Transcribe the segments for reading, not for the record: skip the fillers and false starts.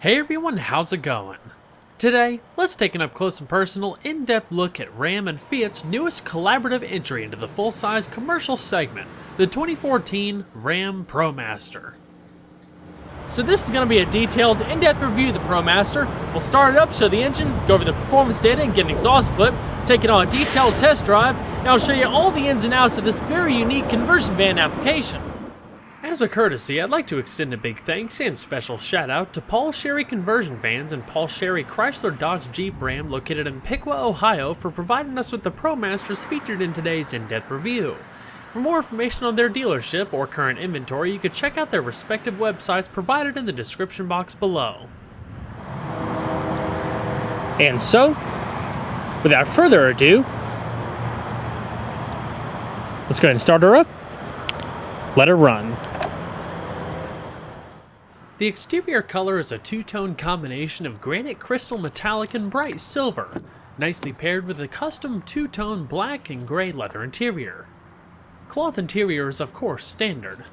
Hey everyone, how's it going? Today, let's take an up-close and personal, in-depth look at Ram and Fiat's newest collaborative entry into the full-size commercial segment, the 2014 Ram Promaster. So this is going to be a detailed, in-depth review of the Promaster. We'll start it up, show the engine, go over the performance data, and get an exhaust clip, take it on a detailed test drive, and I'll show you all the ins and outs of this very unique conversion van application. As a courtesy, I'd like to extend a big thanks and special shout out to Paul Sherry Conversion Vans and Paul Sherry Chrysler Dodge Jeep Ram located in Piqua, Ohio for providing us with the Promasters featured in today's in-depth review. For more information on their dealership or current inventory, you can check out their respective websites provided in the description box below. And so, without further ado, let's go ahead and start her up. Let her run. The exterior color is a two-tone combination of granite crystal metallic and bright silver, nicely paired with a custom two-tone black and gray leather interior. Cloth interior is of course standard.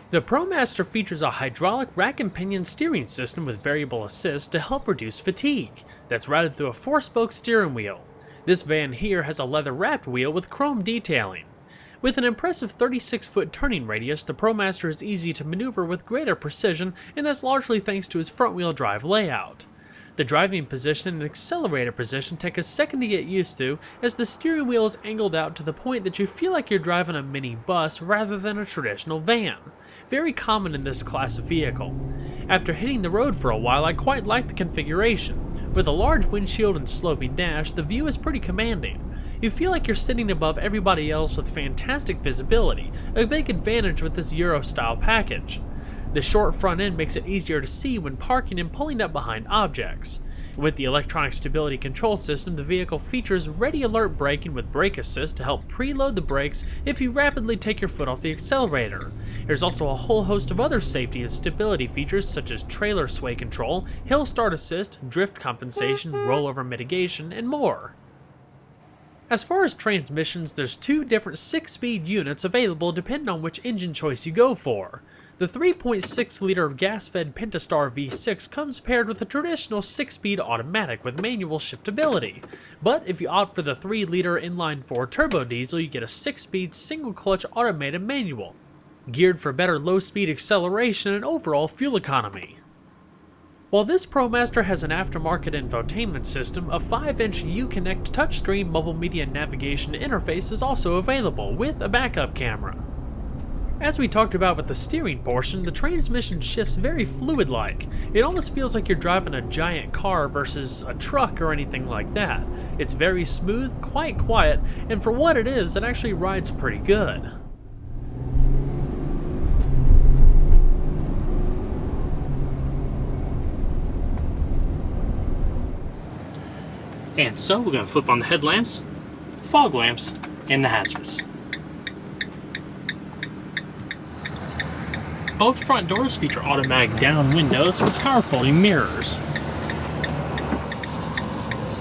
The Promaster features a hydraulic rack and pinion steering system with variable assist to help reduce fatigue, that's routed through a 4-spoke steering wheel. This van here has a leather-wrapped wheel with chrome detailing. With an impressive 36-foot turning radius, the Promaster is easy to maneuver with greater precision, and that's largely thanks to its front-wheel drive layout. The driving position and accelerator position take a second to get used to, as the steering wheel is angled out to the point that you feel like you're driving a mini bus rather than a traditional van. Very common in this class of vehicle. After hitting the road for a while, I quite like the configuration. With a large windshield and sloping dash, the view is pretty commanding. You feel like you're sitting above everybody else with fantastic visibility, a big advantage with this Euro-style package. The short front end makes it easier to see when parking and pulling up behind objects. With the electronic stability control system, the vehicle features ready alert braking with brake assist to help preload the brakes if you rapidly take your foot off the accelerator. There's also a whole host of other safety and stability features such as trailer sway control, hill start assist, drift compensation, rollover mitigation, and more. As far as transmissions, there's two different 6-speed units available depending on which engine choice you go for. The 3.6-liter gas-fed Pentastar V6 comes paired with a traditional 6-speed automatic with manual shiftability, but if you opt for the 3-liter inline-4 turbo diesel, you get a 6-speed single-clutch automated manual, geared for better low-speed acceleration and overall fuel economy. While this Promaster has an aftermarket infotainment system, a 5-inch Uconnect touchscreen mobile media navigation interface is also available with a backup camera. As we talked about with the steering portion, the transmission shifts very fluid-like. It almost feels like you're driving a giant car versus a truck or anything like that. It's very smooth, quite quiet, and for what it is, it actually rides pretty good. And so we're going to flip on the headlamps, fog lamps, and the hazards. Both front doors feature automatic down windows with power folding mirrors.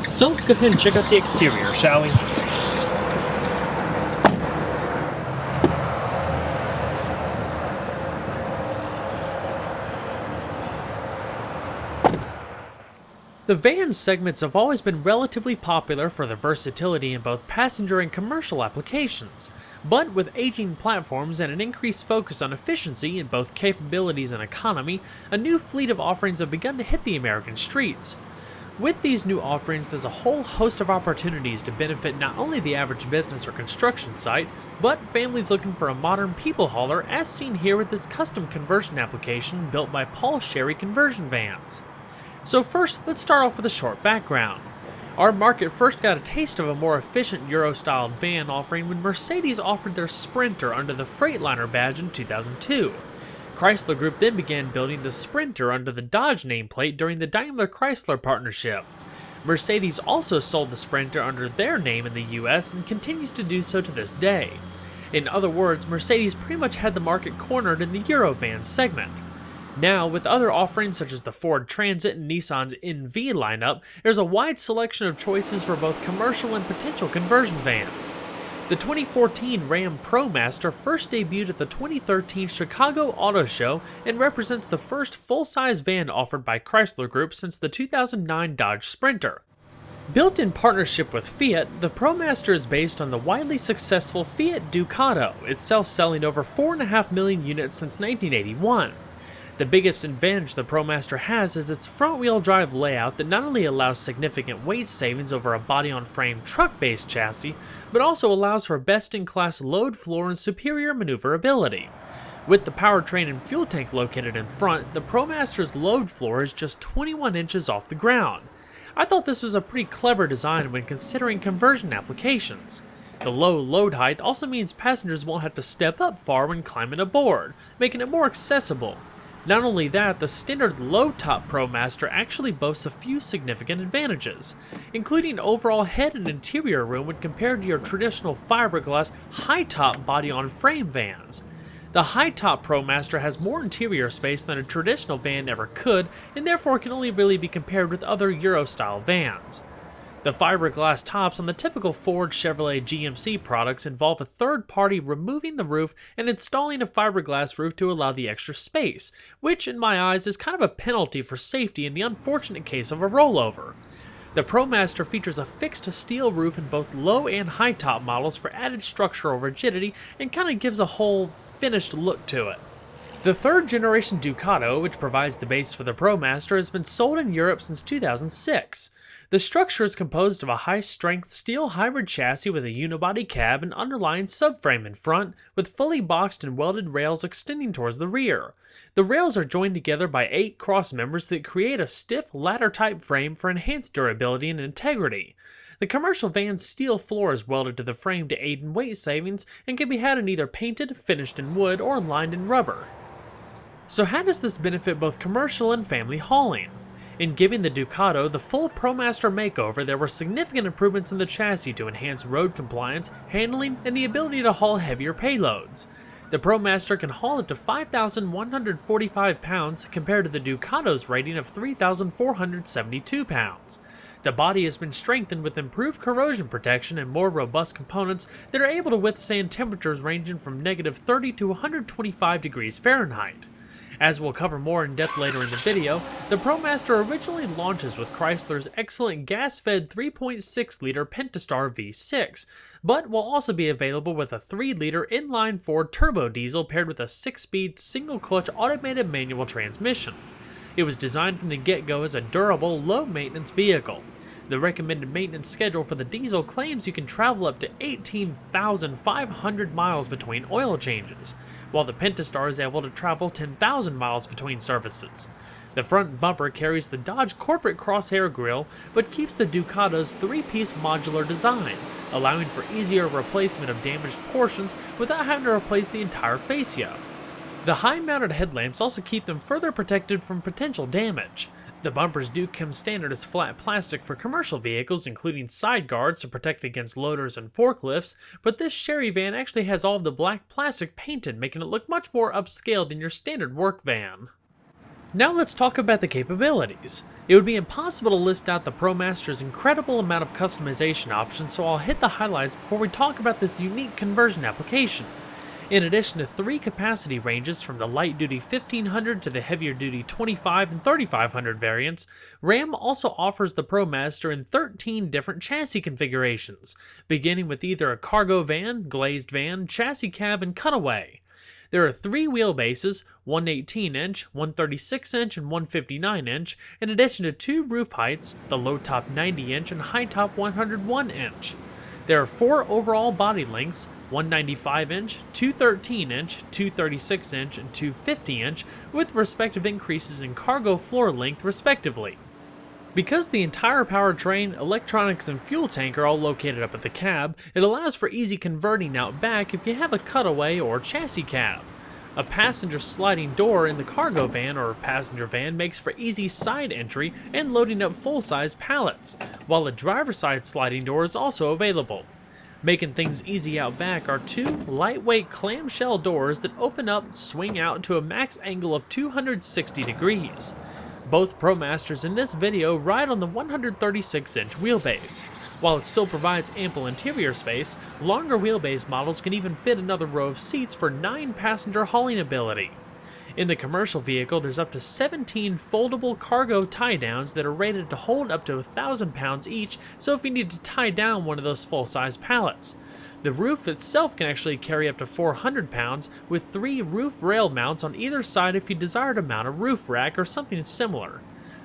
So let's go ahead and check out the exterior, shall we? The van segments have always been relatively popular for their versatility in both passenger and commercial applications, but with aging platforms and an increased focus on efficiency in both capabilities and economy, a new fleet of offerings have begun to hit the American streets. With these new offerings, there's a whole host of opportunities to benefit not only the average business or construction site, but families looking for a modern people hauler, as seen here with this custom conversion application built by Paul Sherry Conversion Vans. So first, let's start off with a short background. Our market first got a taste of a more efficient Euro-styled van offering when Mercedes offered their Sprinter under the Freightliner badge in 2002. Chrysler Group then began building the Sprinter under the Dodge nameplate during the Daimler-Chrysler partnership. Mercedes also sold the Sprinter under their name in the US and continues to do so to this day. In other words, Mercedes pretty much had the market cornered in the Eurovan segment. Now, with other offerings such as the Ford Transit and Nissan's NV lineup, there's a wide selection of choices for both commercial and potential conversion vans. The 2014 Ram Promaster first debuted at the 2013 Chicago Auto Show and represents the first full-size van offered by Chrysler Group since the 2009 Dodge Sprinter. Built in partnership with Fiat, the Promaster is based on the widely successful Fiat Ducato, itself selling over 4.5 million units since 1981. The biggest advantage the Promaster has is its front-wheel drive layout that not only allows significant weight savings over a body-on-frame truck-based chassis, but also allows for best-in-class load floor and superior maneuverability. With the powertrain and fuel tank located in front, the Promaster's load floor is just 21 inches off the ground. I thought this was a pretty clever design when considering conversion applications. The low load height also means passengers won't have to step up far when climbing aboard, making it more accessible. Not only that, the standard low-top Promaster actually boasts a few significant advantages, including overall head and interior room when compared to your traditional fiberglass high-top body-on-frame vans. The high-top Promaster has more interior space than a traditional van ever could, and therefore can only really be compared with other Euro-style vans. The fiberglass tops on the typical Ford, Chevrolet, GMC products involve a third party removing the roof and installing a fiberglass roof to allow the extra space, which in my eyes is kind of a penalty for safety in the unfortunate case of a rollover. The Promaster features a fixed steel roof in both low and high top models for added structural rigidity and kind of gives a whole finished look to it. The third generation Ducato, which provides the base for the Promaster, has been sold in Europe since 2006. The structure is composed of a high-strength steel hybrid chassis with a unibody cab and underlying subframe in front, with fully boxed and welded rails extending towards the rear. The rails are joined together by 8 cross members that create a stiff ladder-type frame for enhanced durability and integrity. The commercial van's steel floor is welded to the frame to aid in weight savings and can be had in either painted, finished in wood, or lined in rubber. So how does this benefit both commercial and family hauling? In giving the Ducato the full Promaster makeover, there were significant improvements in the chassis to enhance road compliance, handling, and the ability to haul heavier payloads. The Promaster can haul up to 5,145 pounds compared to the Ducato's rating of 3,472 pounds. The body has been strengthened with improved corrosion protection and more robust components that are able to withstand temperatures ranging from -30 to 125 degrees Fahrenheit. As we'll cover more in depth later in the video, the Promaster originally launches with Chrysler's excellent gas-fed 3.6-liter Pentastar V6, but will also be available with a 3-liter inline-4 turbo diesel paired with a 6-speed single-clutch automated manual transmission. It was designed from the get-go as a durable, low-maintenance vehicle. The recommended maintenance schedule for the diesel claims you can travel up to 18,500 miles between oil changes, while the Pentastar is able to travel 10,000 miles between services. The front bumper carries the Dodge corporate crosshair grille, but keeps the Ducato's 3-piece modular design, allowing for easier replacement of damaged portions without having to replace the entire fascia. The high-mounted headlamps also keep them further protected from potential damage. The bumpers do come standard as flat plastic for commercial vehicles, including side guards to protect against loaders and forklifts, but this Sherry van actually has all of the black plastic painted, making it look much more upscale than your standard work van. Now let's talk about the capabilities. It would be impossible to list out the Promaster's incredible amount of customization options, so I'll hit the highlights before we talk about this unique conversion application. In addition to 3 capacity ranges from the light-duty 1500 to the heavier-duty 25 and 3500 variants, Ram also offers the Promaster in 13 different chassis configurations, beginning with either a cargo van, glazed van, chassis cab, and cutaway. There are 3 wheelbases, one 18-inch, one 36-inch, and one 59-inch, in addition to 2 roof heights, the low-top 90-inch and high-top 101-inch. There are 4 overall body lengths, one 95-inch, two 13-inch, two 36-inch, and two 50-inch, with respective increases in cargo floor length respectively. Because the entire powertrain, electronics, and fuel tank are all located up at the cab, it allows for easy converting out back if you have a cutaway or chassis cab. A passenger sliding door in the cargo van or passenger van makes for easy side entry and loading up full-size pallets, while a driver's side sliding door is also available. Making things easy out back are 2 lightweight clamshell doors that open up, swing out to a max angle of 260 degrees. Both Promasters in this video ride on the 136-inch wheelbase. While it still provides ample interior space, longer wheelbase models can even fit another row of seats for 9-passenger hauling ability. In the commercial vehicle, there's up to 17 foldable cargo tie-downs that are rated to hold up to 1,000 pounds each, so if you need to tie down one of those full-size pallets. The roof itself can actually carry up to 400 pounds, with 3 roof rail mounts on either side if you desire to mount a roof rack or something similar.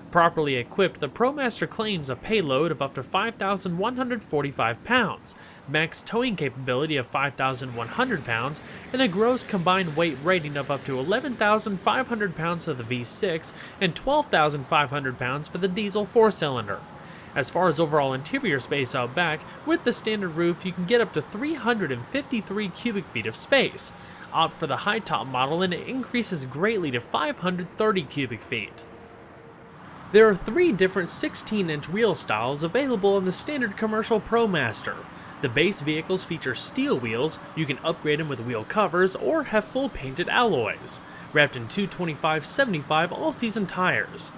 Properly equipped, the Promaster claims a payload of up to 5,145 pounds, max towing capability of 5,100 pounds, and a gross combined weight rating of up to 11,500 pounds for the V6 and 12,500 pounds for the diesel 4-cylinder. As far as overall interior space out back, with the standard roof you can get up to 353 cubic feet of space. Opt for the high-top model and it increases greatly to 530 cubic feet. There are 3 different 16-inch wheel styles available in the standard commercial Promaster. The base vehicles feature steel wheels, you can upgrade them with wheel covers, or have full painted alloys, wrapped in 225/75 all-season tires.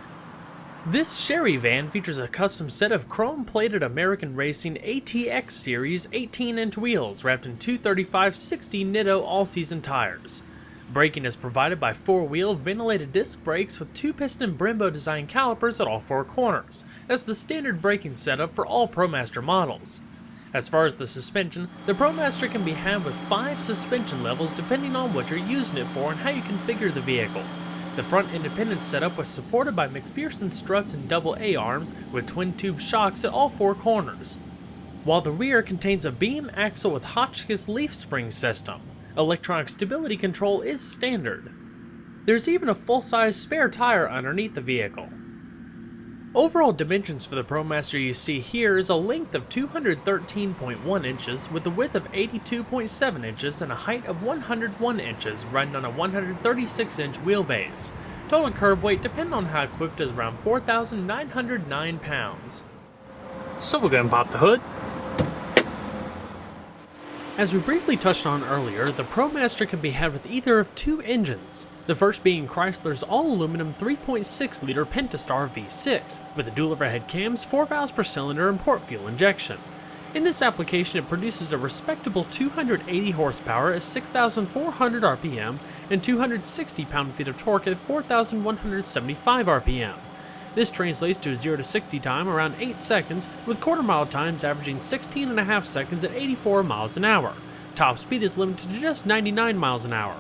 This Sherry van features a custom set of chrome-plated American Racing ATX Series 18-inch wheels wrapped in 235/60 Nitto all-season tires. Braking is provided by 4-wheel ventilated disc brakes with 2-piston Brembo design calipers at all 4 corners. That's the standard braking setup for all Promaster models. As far as the suspension, the Promaster can be had with 5 suspension levels depending on what you're using it for and how you configure the vehicle. The front independent setup was supported by McPherson struts and double A-arms with twin-tube shocks at all 4 corners, while the rear contains a beam axle with Hotchkiss leaf spring system. Electronic stability control is standard. There's even a full-size spare tire underneath the vehicle. Overall dimensions for the Promaster you see here is a length of 213.1 inches with a width of 82.7 inches and a height of 101 inches, riding on a 136-inch wheelbase. Total curb weight, depending on how equipped, is around 4,909 pounds. So we'll go ahead and pop the hood. As we briefly touched on earlier, the Promaster can be had with either of 2 engines, the first being Chrysler's all-aluminum 3.6-liter Pentastar V6, with the dual overhead cams, 4 valves per cylinder, and port fuel injection. In this application, it produces a respectable 280 horsepower at 6,400 RPM and 260 pound-feet of torque at 4,175 RPM. This translates to a 0 to 60 time around 8 seconds, with quarter-mile times averaging 16.5 seconds at 84 miles an hour. Top speed is limited to just 99 miles an hour.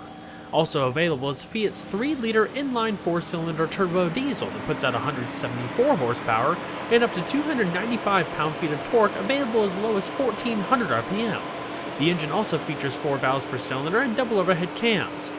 Also available is Fiat's 3-liter inline 4-cylinder turbo diesel that puts out 174 horsepower and up to 295 pound-feet of torque, available as low as 1,400 RPM. The engine also features 4 valves per cylinder and double overhead cams.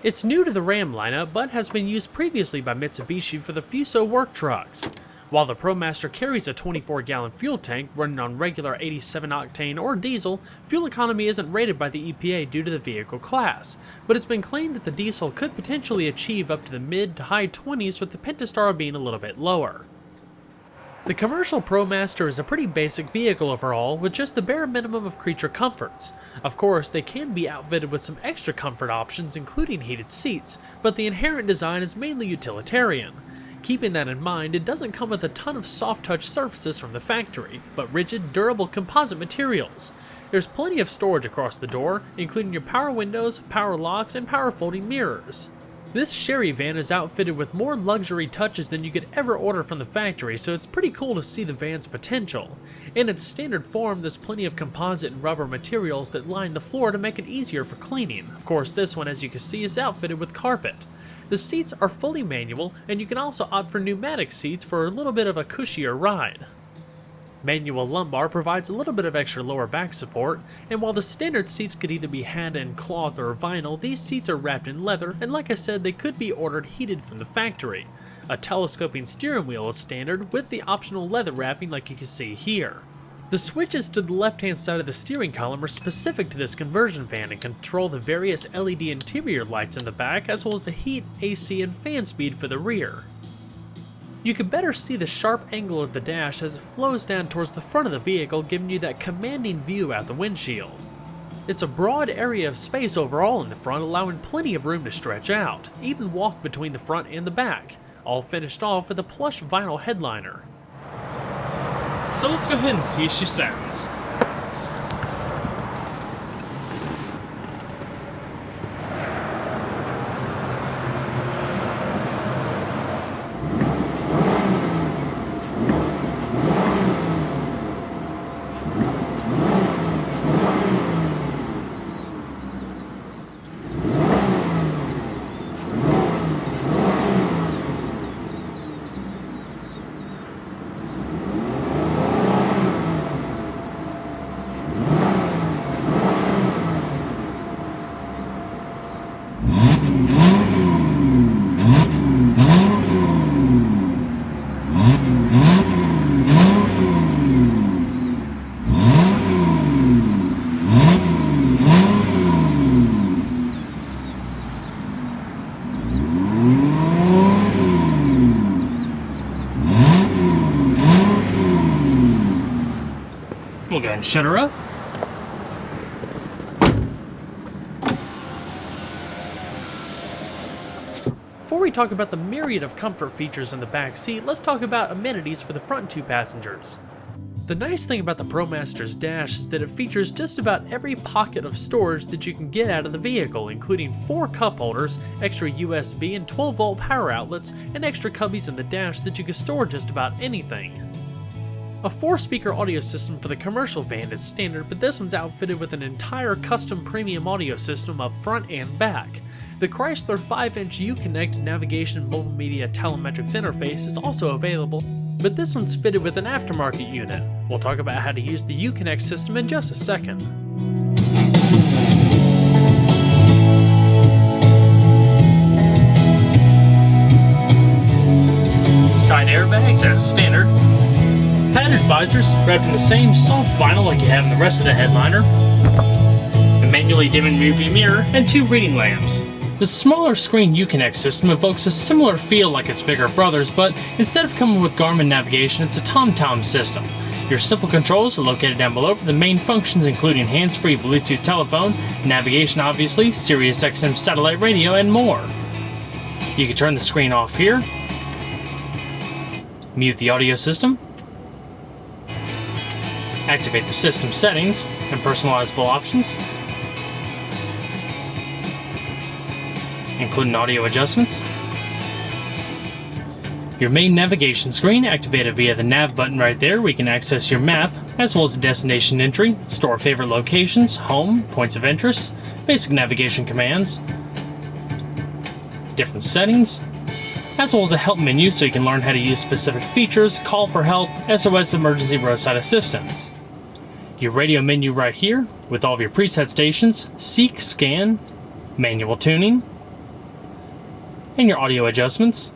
It's new to the Ram lineup, but has been used previously by Mitsubishi for the Fuso work trucks. While the Promaster carries a 24-gallon fuel tank running on regular 87-octane or diesel, fuel economy isn't rated by the EPA due to the vehicle class, but it's been claimed that the diesel could potentially achieve up to the mid to high 20s, with the Pentastar being a little bit lower. The commercial Promaster is a pretty basic vehicle overall, with just the bare minimum of creature comforts. Of course, they can be outfitted with some extra comfort options, including heated seats, but the inherent design is mainly utilitarian. Keeping that in mind, it doesn't come with a ton of soft-touch surfaces from the factory, but rigid, durable composite materials. There's plenty of storage across the door, including your power windows, power locks, and power folding mirrors. This Sherry van is outfitted with more luxury touches than you could ever order from the factory, so it's pretty cool to see the van's potential. In its standard form, there's plenty of composite and rubber materials that line the floor to make it easier for cleaning. Of course, this one, as you can see, is outfitted with carpet. The seats are fully manual, and you can also opt for pneumatic seats for a little bit of a cushier ride. Manual lumbar provides a little bit of extra lower back support, and while the standard seats could either be had in cloth or vinyl, these seats are wrapped in leather, and like I said, they could be ordered heated from the factory. A telescoping steering wheel is standard, with the optional leather wrapping like you can see here. The switches to the left-hand side of the steering column are specific to this conversion van and control the various LED interior lights in the back, as well as the heat, AC, and fan speed for the rear. You can better see the sharp angle of the dash as it flows down towards the front of the vehicle, giving you that commanding view out the windshield. It's a broad area of space overall in the front, allowing plenty of room to stretch out, even walk between the front and the back, all finished off with a plush vinyl headliner. So let's go ahead and see if she sounds. We'll go ahead and shut her up. Before we talk about the myriad of comfort features in the back seat, let's talk about amenities for the front two passengers. The nice thing about the Promasters dash is that it features just about every pocket of storage that you can get out of the vehicle, including 4 cup holders, extra USB and 12-volt power outlets, and extra cubbies in the dash that you can store just about anything. A 4-speaker audio system for the commercial van is standard, but this one's outfitted with an entire custom premium audio system up front and back. The Chrysler 5-inch Uconnect navigation mobile media telemetrics interface is also available, but this one's fitted with an aftermarket unit. We'll talk about how to use the Uconnect system in just a second. Side airbags as standard. Padded visors wrapped in the same soft vinyl like you have in the rest of the headliner. A manually dimming rearview mirror and 2 reading lamps. The smaller screen Uconnect system evokes a similar feel like its bigger brothers, but instead of coming with Garmin navigation, it's a TomTom system. Your simple controls are located down below for the main functions, including hands-free Bluetooth telephone, navigation obviously, Sirius XM satellite radio, and more. You can turn the screen off here, mute the audio system, activate the system settings and personalizable options, including audio adjustments. Your main navigation screen activated via the nav button right there, where you can access your map, as well as the destination entry, store favorite locations, home, points of interest, basic navigation commands, different settings, as well as a help menu so you can learn how to use specific features, call for help, SOS emergency roadside assistance. Your radio menu right here, with all of your preset stations, seek, scan, manual tuning, and your audio adjustments.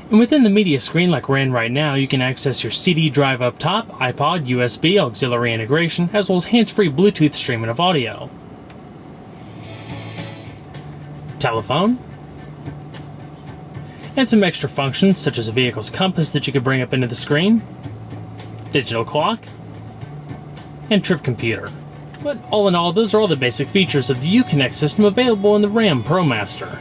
And within the media screen like we're in right now, you can access your CD drive up top, iPod, USB, auxiliary integration, as well as hands-free Bluetooth streaming of audio. Telephone. And some extra functions such as a vehicle's compass that you can bring up into the screen, digital clock, and trip computer. But all in all, those are all the basic features of the Uconnect system available in the Ram Promaster.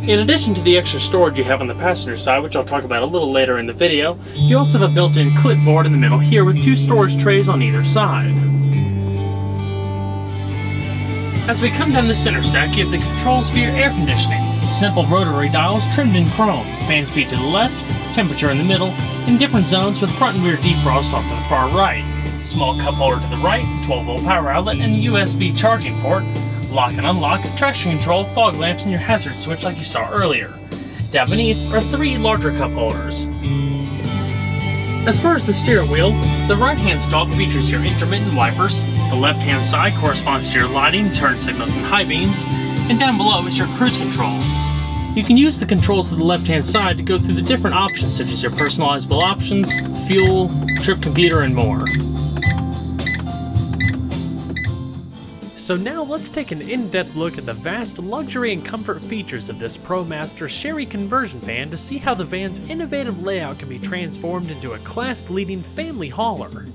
In addition to the extra storage you have on the passenger side, which I'll talk about a little later in the video, you also have a built-in clipboard in the middle here with 2 storage trays on either side. As we come down the center stack, you have the controls for your air conditioning. Simple rotary dials trimmed in chrome, fan speed to the left, temperature in the middle, and different zones with front and rear defrost off to the far right. Small cup holder to the right, 12-volt power outlet, and USB charging port. Lock and unlock, traction control, fog lamps, and your hazard switch like you saw earlier. Down beneath are 3 larger cup holders. As far as the steering wheel, the right-hand stalk features your intermittent wipers, the left-hand side corresponds to your lighting, turn signals, and high beams, and down below is your cruise control. You can use the controls to the left-hand side to go through the different options such as your personalizable options, fuel, trip computer, and more. So now let's take an in-depth look at the vast luxury and comfort features of this Promaster Sherry conversion van to see how the van's innovative layout can be transformed into a class-leading family hauler.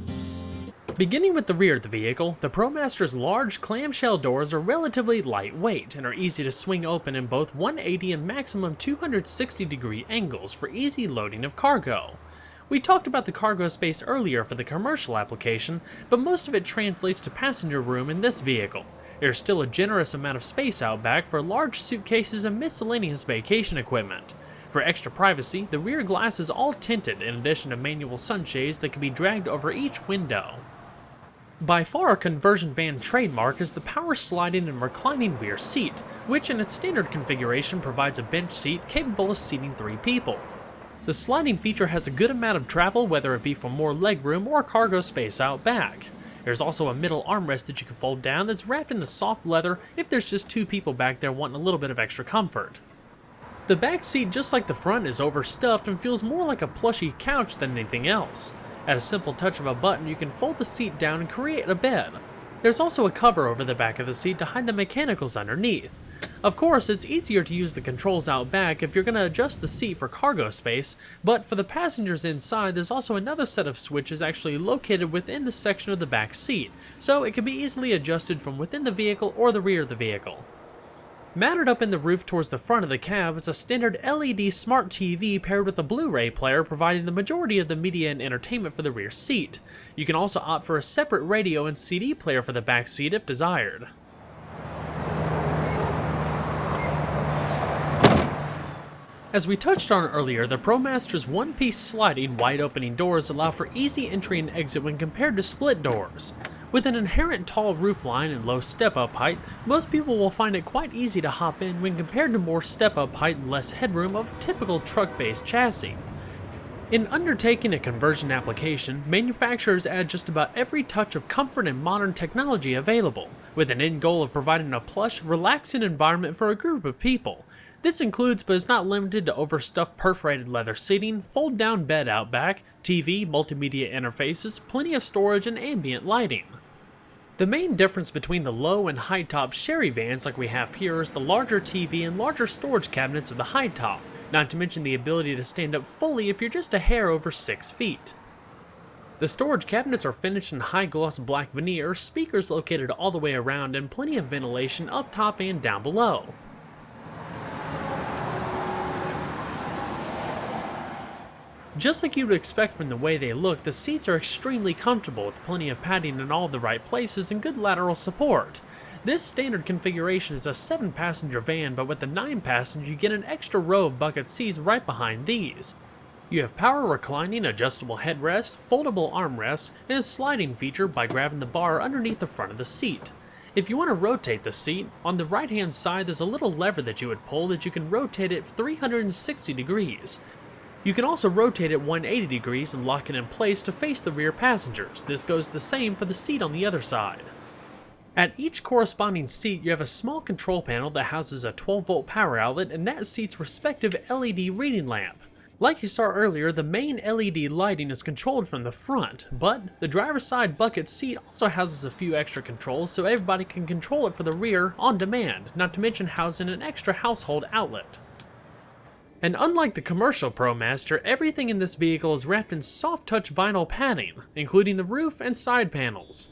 Beginning with the rear of the vehicle, the Promaster's large clamshell doors are relatively lightweight and are easy to swing open in both 180 and maximum 260 degree angles for easy loading of cargo. We talked about the cargo space earlier for the commercial application, but most of it translates to passenger room in this vehicle. There's still a generous amount of space out back for large suitcases and miscellaneous vacation equipment. For extra privacy, the rear glass is all tinted in addition to manual sunshades that can be dragged over each window. By far, a conversion van trademark is the power sliding and reclining rear seat, which in its standard configuration provides a bench seat capable of seating 3 people. The sliding feature has a good amount of travel, whether it be for more legroom or cargo space out back. There's also a middle armrest that you can fold down that's wrapped in the soft leather if there's just 2 people back there wanting a little bit of extra comfort. The back seat, just like the front, is overstuffed and feels more like a plushy couch than anything else. At a simple touch of a button, you can fold the seat down and create a bed. There's also a cover over the back of the seat to hide the mechanicals underneath. Of course, it's easier to use the controls out back if you're going to adjust the seat for cargo space, but for the passengers inside, there's also another set of switches actually located within the section of the back seat, so it can be easily adjusted from within the vehicle or the rear of the vehicle. Mounted up in the roof towards the front of the cab is a standard LED smart TV paired with a Blu-ray player, providing the majority of the media and entertainment for the rear seat. You can also opt for a separate radio and CD player for the back seat if desired. As we touched on earlier, the Promaster's one-piece sliding, wide-opening doors allow for easy entry and exit when compared to split doors. With an inherent tall roofline and low step-up height, most people will find it quite easy to hop in when compared to more step-up height and less headroom of a typical truck-based chassis. In undertaking a conversion application, manufacturers add just about every touch of comfort and modern technology available, with an end goal of providing a plush, relaxing environment for a group of people. This includes, but is not limited to, overstuffed perforated leather seating, fold-down bed out back, TV, multimedia interfaces, plenty of storage, and ambient lighting. The main difference between the low and high-top Sherry vans like we have here is the larger TV and larger storage cabinets of the high-top, not to mention the ability to stand up fully if you're just a hair over 6 feet. The storage cabinets are finished in high-gloss black veneer, speakers located all the way around, and plenty of ventilation up top and down below. Just like you would expect from the way they look, the seats are extremely comfortable with plenty of padding in all the right places and good lateral support. This standard configuration is a 7-passenger van, but with the 9-passenger you get an extra row of bucket seats right behind these. You have power reclining, adjustable headrest, foldable armrest, and a sliding feature by grabbing the bar underneath the front of the seat. If you want to rotate the seat, on the right hand side there's a little lever that you would pull that you can rotate it 360 degrees. You can also rotate it 180 degrees and lock it in place to face the rear passengers. This goes the same for the seat on the other side. At each corresponding seat, you have a small control panel that houses a 12-volt power outlet and that seat's respective LED reading lamp. Like you saw earlier, the main LED lighting is controlled from the front, but the driver's side bucket seat also houses a few extra controls so everybody can control it for the rear on demand, not to mention housing an extra household outlet. And unlike the commercial Promaster, everything in this vehicle is wrapped in soft-touch vinyl padding, including the roof and side panels.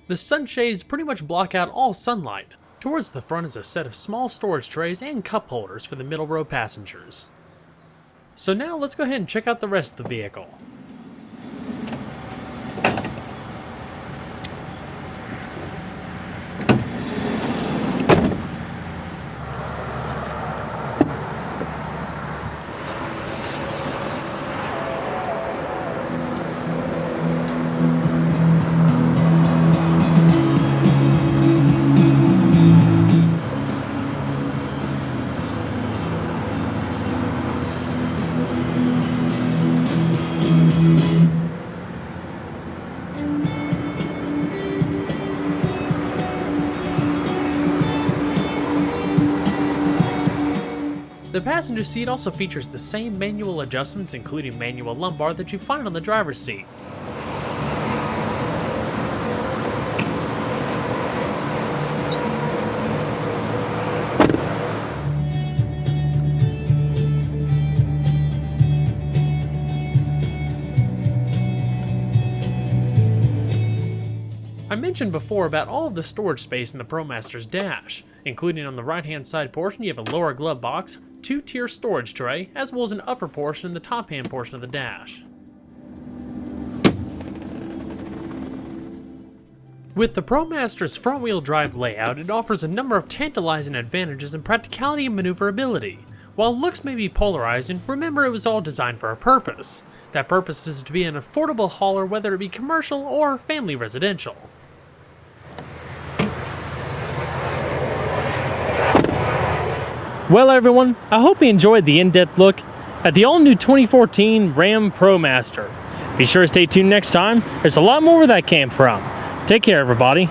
The sunshades pretty much block out all sunlight. Towards the front is a set of small storage trays and cup holders for the middle row passengers. So now let's go ahead and check out the rest of the vehicle. The passenger seat also features the same manual adjustments, including manual lumbar, that you find on the driver's seat. I mentioned before about all of the storage space in the Promaster's dash, including on the right-hand side portion you have a lower glove box, 2-tier storage tray, as well as an upper portion in the top-hand portion of the dash. With the Promaster's front-wheel drive layout, it offers a number of tantalizing advantages in practicality and maneuverability. While looks may be polarizing, remember it was all designed for a purpose. That purpose is to be an affordable hauler, whether it be commercial or family residential. Well everyone, I hope you enjoyed the in-depth look at the all-new 2014 Ram Promaster. Be sure to stay tuned next time, there's a lot more where that came from. Take care everybody.